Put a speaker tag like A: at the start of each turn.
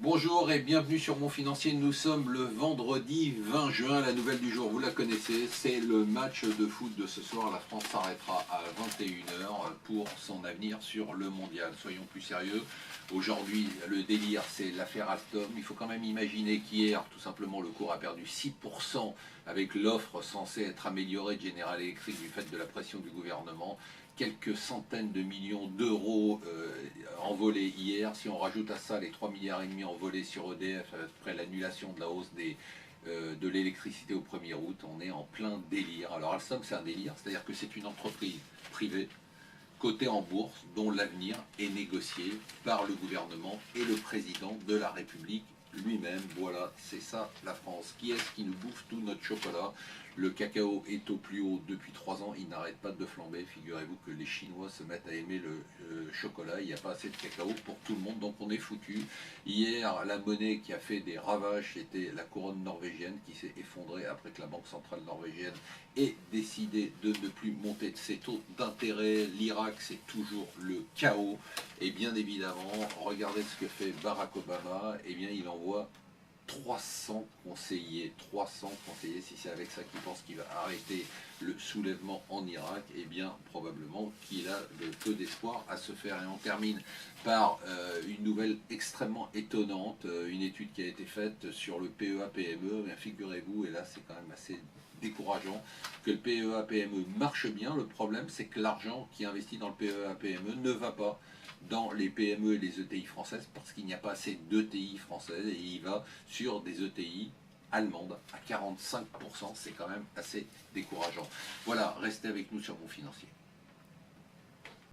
A: Bonjour et bienvenue sur Mon Financier. Nous sommes le vendredi 20 juin. La nouvelle du jour, vous la connaissez, c'est le match de foot de ce soir. La France s'arrêtera à 21 h pour son avenir sur le mondial. Soyons plus sérieux. Aujourd'hui, le délire, c'est l'affaire Alstom. Il faut quand même imaginer qu'hier, tout simplement, le cours a perdu 6% avec l'offre censée être améliorée de General Electric du fait de la pression du gouvernement. Quelques centaines de millions d'euros envolés hier. Si on rajoute à ça les 3,5 milliards envolés sur EDF après l'annulation de la hausse de l'électricité au 1er août, on est en plein délire. Alors Alstom, c'est un délire, c'est-à-dire que c'est une entreprise privée cotée en bourse dont l'avenir est négocié par le gouvernement et le président de la République lui-même. Voilà, c'est ça la France. Qui est-ce qui nous bouffe tout notre chocolat? Le cacao est au plus haut depuis 3 ans, il n'arrête pas de flamber. Figurez-vous que les Chinois se mettent à aimer le chocolat, il n'y a pas assez de cacao pour tout le monde, donc on est foutu. Hier, la monnaie qui a fait des ravages, c'était la couronne norvégienne qui s'est effondrée après que la Banque centrale norvégienne ait décidé de ne plus monter de ses taux d'intérêt. L'Irak, c'est toujours le chaos. Et bien évidemment, regardez ce que fait Barack Obama. Eh bien, il envoie 300 conseillers. 300 conseillers, si c'est avec ça qu'il pense qu'il va arrêter le soulèvement en Irak, eh bien probablement qu'il a de peu d'espoir à se faire. Et on termine par une nouvelle extrêmement étonnante, une étude qui a été faite sur le PEA-PME. Figurez-vous, et là c'est quand même assez décourageant, que le PEA-PME marche bien. Le problème, c'est que l'argent qui est investi dans le PEA-PME ne va pas dans les PME et les ETI françaises parce qu'il n'y a pas assez d'ETI françaises et il va sur des ETI allemandes à 45%. C'est quand même assez décourageant. Voilà, restez avec nous sur Mon Financier.